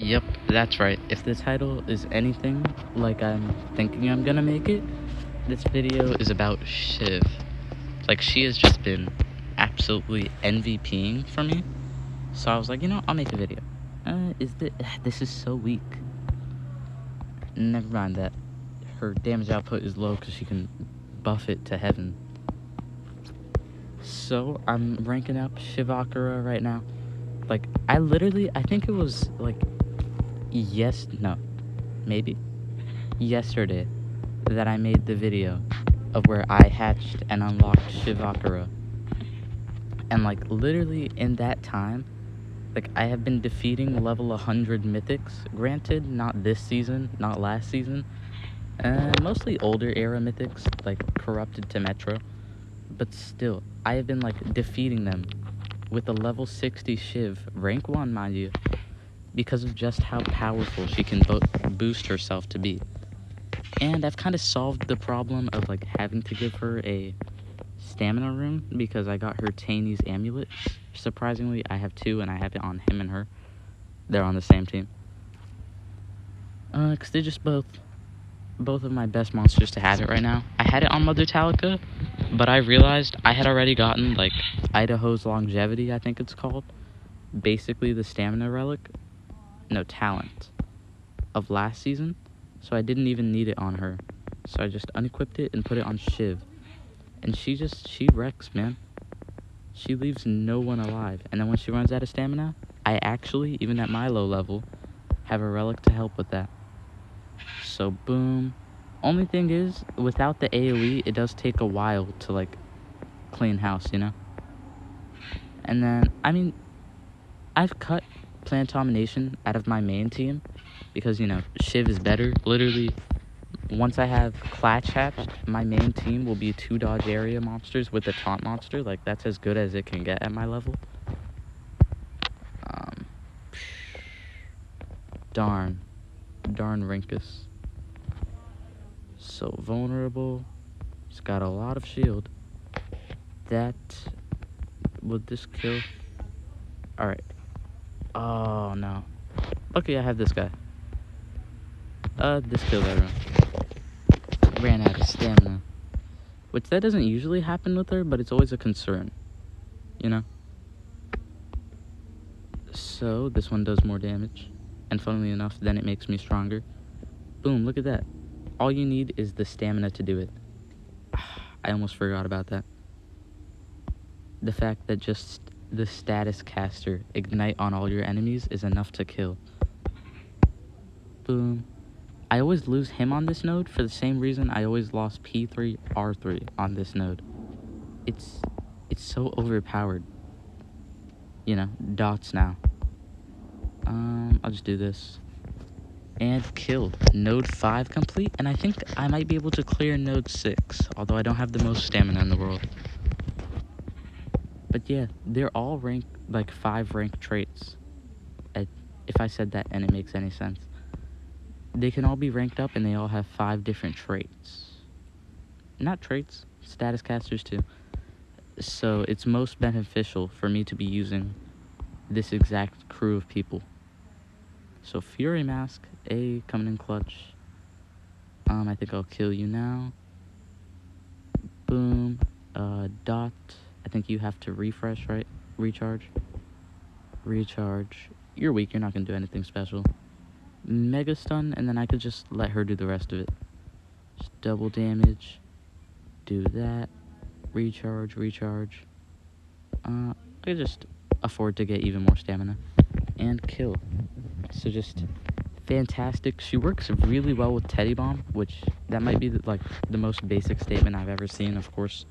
Yep, that's right. If the title is anything like I'm thinking I'm gonna make it, this video is about Shiv. Like, she has just been absolutely MVPing for me. So I was like, I'll make a video. This is so weak. Never mind that. Her damage output is low because she can buff it to heaven. So I'm ranking up Shivakura right now. Like, I think it was like, maybe yesterday that I made the video of where I hatched and unlocked Shivakura. And like literally in that time, like I have been defeating level 100 mythics. Granted, not this season, not last season. Mostly older era mythics, like corrupted to Metro. But still, I have been like defeating them with a level 60 Shiv, rank 1 mind you, because of just how powerful she can boost herself to be. And I've kind of solved the problem of like having to give her a stamina rune because I got her Taney's amulet. Surprisingly, I have two and I have it on him and her. They're on the same team. Cause they're just both of my best monsters to have it right now. I had it on Mother Talica, but I realized I had already gotten like Idaho's longevity, I think it's called. Basically the stamina relic. No, talent. Of last season. So I didn't even need it on her. So I just unequipped it and put it on Shiv. And she wrecks, man. She leaves no one alive. And then when she runs out of stamina, I actually, even at my low level, have a relic to help with that. So boom. Only thing is, without the AoE, it does take a while to like clean house, And then, I mean, I've cut Plant Domination out of my main team because, Shiv is better. Literally, once I have Clatch hatched, my main team will be 2 dodge area monsters with a taunt monster. Like, that's as good as it can get at my level. Darn Rinkus. So vulnerable. He's got a lot of shield. That... Would this kill? Alright. Oh, no. Lucky I have this guy. This killed everyone. Ran out of stamina. Which that doesn't usually happen with her, but it's always a concern. So, this one does more damage. And funnily enough, then it makes me stronger. Boom, look at that. All you need is the stamina to do it. I almost forgot about that. The fact that just the status caster, ignite on all your enemies, is enough to kill. Boom. I always lose him on this node for the same reason I always lost P3, R3 on this node. It's so overpowered. Dots now. I'll just do this. And kill. Node 5 complete, and I think I might be able to clear node 6, although I don't have the most stamina in the world. But yeah, they're all rank, like 5 rank traits. If I said that and it makes any sense. They can all be ranked up and they all have 5 different traits. Not traits, status casters too. So it's most beneficial for me to be using this exact crew of people. So Fury Mask, coming in clutch. I think I'll kill you now. Boom. Dot. I think you have to refresh, right? Recharge. You're weak, you're not gonna do anything special. Mega stun, and then I could just let her do the rest of it. Just double damage. Do that. Recharge. I could just afford to get even more stamina. And kill. So just fantastic. She works really well with Teddy Bomb, which that might be the most basic statement I've ever seen. Of course,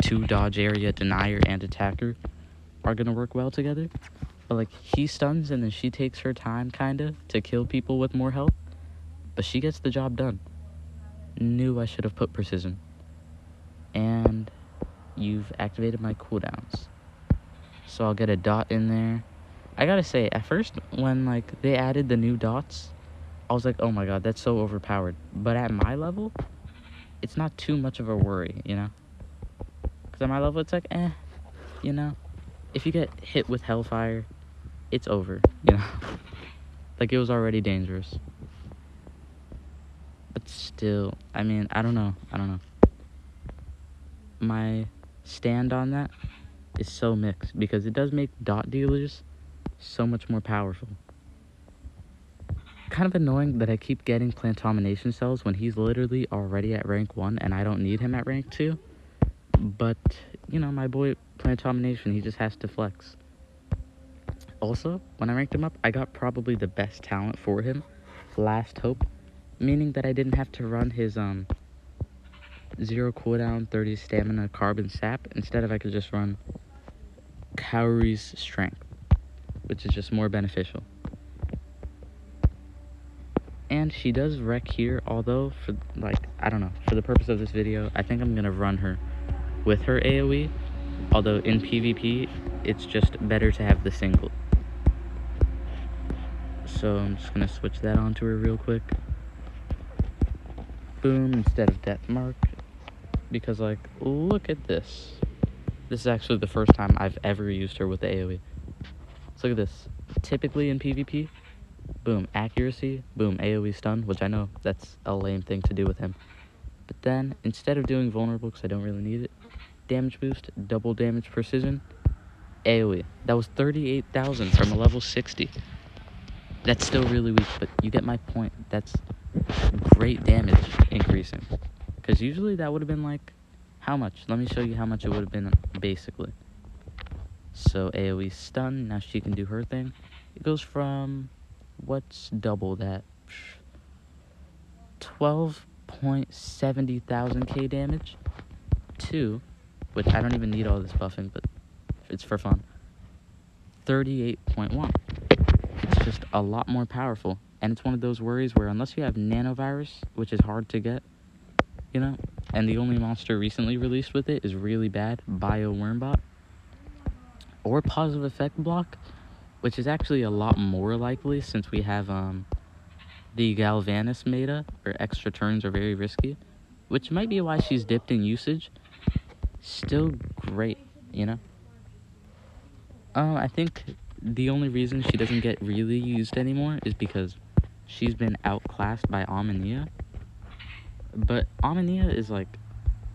2 dodge area, denier, and attacker are gonna work well together. But like he stuns and then she takes her time kinda to kill people with more health. But she gets the job done. Knew I should have put precision. And you've activated my cooldowns. So I'll get a dot in there. I gotta say, at first, when like they added the new dots, I was like, oh my god, that's so overpowered. But at my level, it's not too much of a worry, Because at my level, it's like, If you get hit with Hellfire, it's over, Like, it was already dangerous. But still, I mean, I don't know. My stand on that is so mixed, because it does make dot dealers so much more powerful. Kind of annoying that I keep getting Plantomination cells when he's literally already at rank 1 and I don't need him at rank 2. But, you know, my boy Plantomination, he just has to flex. Also, when I ranked him up, I got probably the best talent for him, Last Hope, meaning that I didn't have to run his 0 cooldown, 30 stamina, carbon sap. Instead of, I could just run Kaori's Strength, which is just more beneficial. And she does wreck here, although, for, like, I don't know, for the purpose of this video, I think I'm gonna run her with her AoE, although in PvP, it's just better to have the single. So I'm just gonna switch that onto her real quick. Boom, instead of Death Mark, because, like, look at this. This is actually the first time I've ever used her with the AoE. So look at this. Typically in PvP, boom, accuracy, boom, AoE stun, which I know that's a lame thing to do with him. But then, instead of doing vulnerable, because I don't really need it, damage boost, double damage precision, AoE. That was 38,000 from a level 60. That's still really weak, but you get my point. That's great damage increasing. Because usually that would have been like, how much? Let me show you how much it would have been basically. So AoE stun, now she can do her thing. It goes from, what's double that? 12.70 thousand K damage to, which I don't even need all this buffing, but it's for fun, 38.1. It's just a lot more powerful, and it's one of those worries where unless you have nanovirus, which is hard to get, you know, and the only monster recently released with it is really bad, Bio Wormbot, or positive effect block, which is actually a lot more likely since we have the Galvanus meta, where extra turns are very risky, which might be why she's dipped in usage. Still great, you know. I think the only reason she doesn't get really used anymore is because she's been outclassed by Omnia. But Omnia is like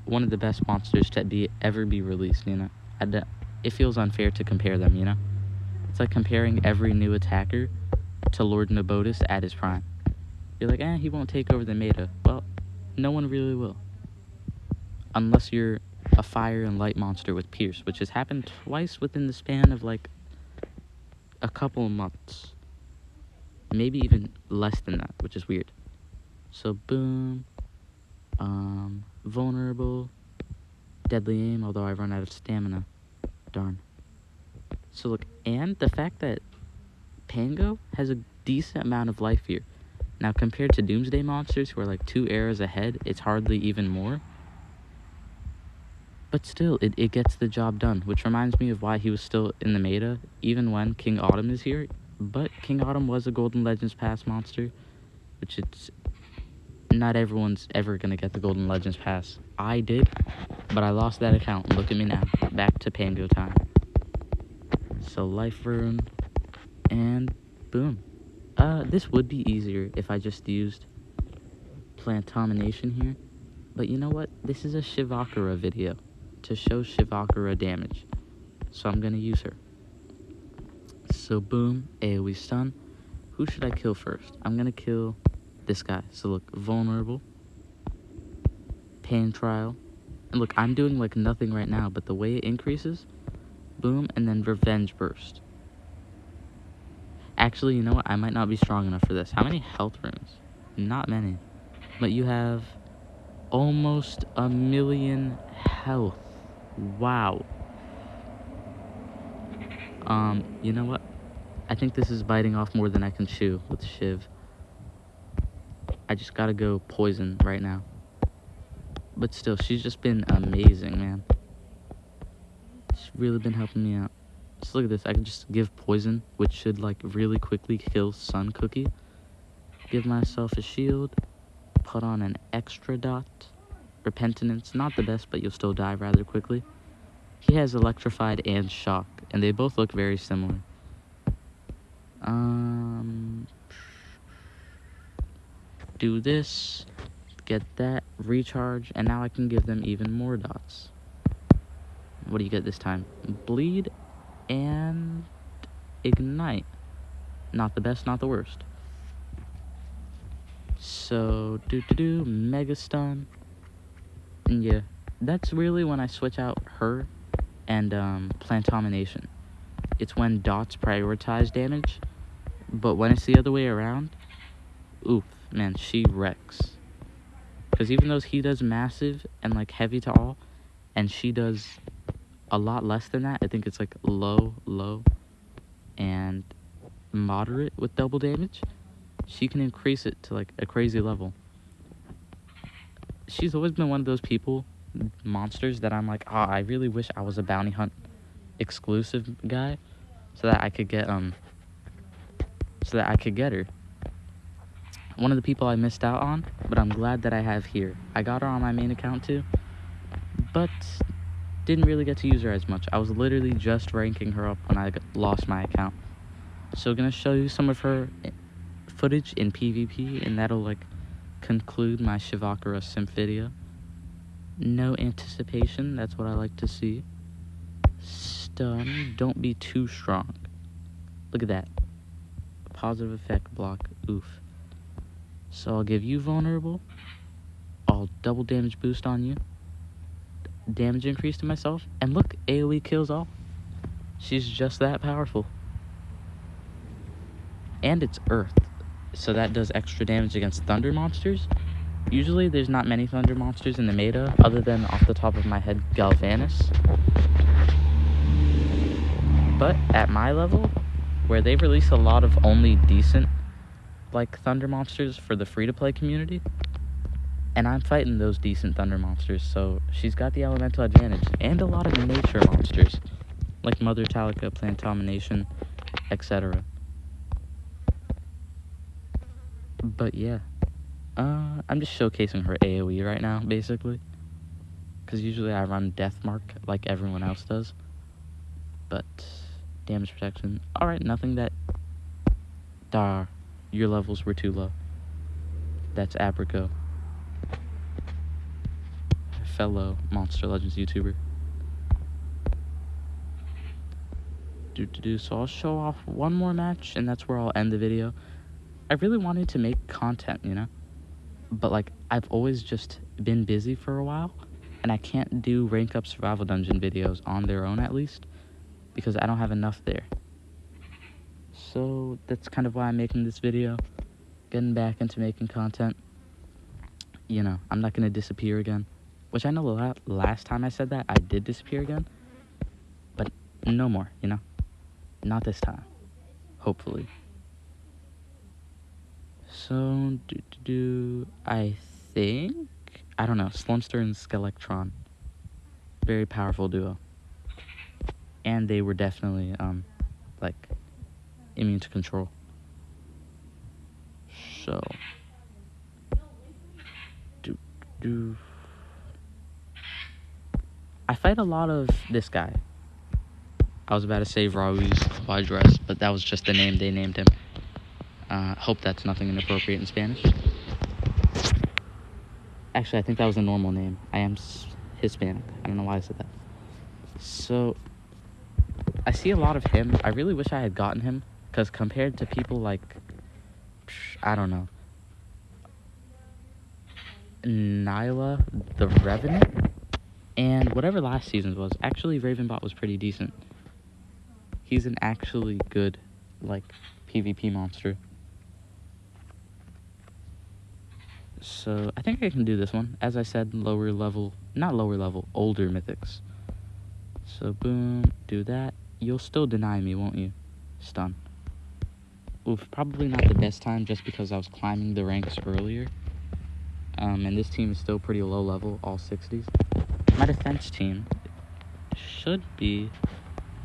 one of the best monsters to ever be released, you know. It feels unfair to compare them, you know. It's like comparing every new attacker to Lord Nabotis at his prime. You're like, he won't take over the meta. Well, no one really will. Unless you're a fire and light monster with Pierce, which has happened twice within the span of like a couple of months. Maybe even less than that, which is weird. So boom, vulnerable, deadly aim, although I run out of stamina. Darn. So look, and the fact that Pango has a decent amount of life here. Now compared to Doomsday monsters who are like 2 eras ahead, it's hardly even more. But still, it gets the job done, which reminds me of why he was still in the meta, even when King Autumn is here. But King Autumn was a Golden Legends Pass monster, which it's not everyone's ever going to get the Golden Legends Pass. I did, but I lost that account. Look at me now. Back to Pango time. So Life Rune, and boom. This would be easier if I just used Plantomination here. But you know what? This is a Shivakura video to show Shivakura damage. So I'm going to use her. So boom, AoE stun. Who should I kill first? I'm going to kill this guy. So look, vulnerable, pain trial. And look, I'm doing like nothing right now, but the way it increases, boom, and then revenge burst. Actually, you know what? I might not be strong enough for this. How many health runes? Not many. But you have almost 1,000,000 health. Wow. You know what? I think this is biting off more than I can chew with Shiv. I just gotta go poison right now. But still, she's just been amazing, man. She's really been helping me out. Just look at this. I can just give poison, which should like really quickly kill Sun Cookie. Give myself a shield. Put on an extra dot. Repentance, not the best, but you'll still die rather quickly. He has Electrified and Shock, and they both look very similar. Do this, get that, recharge, and now I can give them even more dots. What do you get this time? Bleed and ignite. Not the best, not the worst. So, mega stun. And yeah, that's really when I switch out her and plantomination. It's when dots prioritize damage, but when it's the other way around, oof, man, she wrecks. Because even though he does massive and like heavy to all, and she does a lot less than that, I think it's like low, and moderate with double damage, she can increase it to like a crazy level. She's always been one of those monsters that I'm like, I really wish I was a bounty hunt exclusive guy, so that I could get her. One of the people I missed out on, but I'm glad that I have here. I got her on my main account too, but didn't really get to use her as much. I was literally just ranking her up when I lost my account. So gonna show you some of her footage in PvP, and that'll like conclude my Shivakura simp video. No anticipation, that's what I like to see. Stun, don't be too strong. Look at that. Positive effect block, oof. So I'll give you vulnerable. I'll double damage boost on you. Damage increase to myself. And look, AoE kills all. She's just that powerful. And it's earth, so that does extra damage against thunder monsters. Usually there's not many thunder monsters in the meta, other than off the top of my head, Galvanus. But at my level, where they've released a lot of only decent like thunder monsters for the free-to-play community, and I'm fighting those decent thunder monsters, so she's got the elemental advantage, and a lot of nature monsters, like Mother Talica, Plantomination, etc. But yeah, I'm just showcasing her AoE right now, basically, because usually I run Deathmark like everyone else does, but damage protection, alright, nothing that, your levels were too low. That's Abrico, fellow Monster Legends YouTuber. So I'll show off one more match, and that's where I'll end the video. I really wanted to make content, you know? But like, I've always just been busy for a while, and I can't do rank up survival dungeon videos on their own, at least, because I don't have enough there. So that's kind of why I'm making this video, getting back into making content. You know, I'm not going to disappear again, which I know last time I said that, I did disappear again, but no more, you know? Not this time, hopefully. So, I think, I don't know, Slumster and Skelectron, very powerful duo. And they were definitely, like, immune to control. So, I fight a lot of this guy. I was about to say Raúl Quadras, but that was just the name they named him. Hope that's nothing inappropriate in Spanish. Actually, I think that was a normal name. I am Hispanic. I don't know why I said that. So, I see a lot of him. I really wish I had gotten him, because compared to people like, I don't know, Nyla the Revenant, and whatever last season's was, actually Ravenbot was pretty decent. He's an actually good, like, PvP monster. So, I think I can do this one. As I said, older mythics. So, boom, do that. You'll still deny me, won't you? Stun. Oof, probably not the best time, just because I was climbing the ranks earlier. And this team is still pretty low level, all 60s. My defense team should be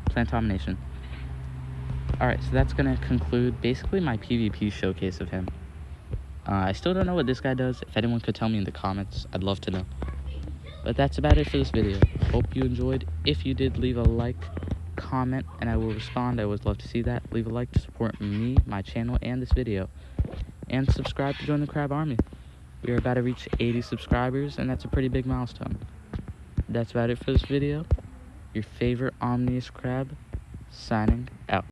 Plantomination. Alright, so that's going to conclude basically my PvP showcase of him. I still don't know what this guy does. If anyone could tell me in the comments, I'd love to know. But that's about it for this video. Hope you enjoyed. If you did, leave a like, comment, and I will respond. I always love to see that. Leave a like to support me, my channel, and this video. And subscribe to join the Crab Army. We are about to reach 80 subscribers, and that's a pretty big milestone. That's about it for this video. Your favorite Omni-Crab, signing out.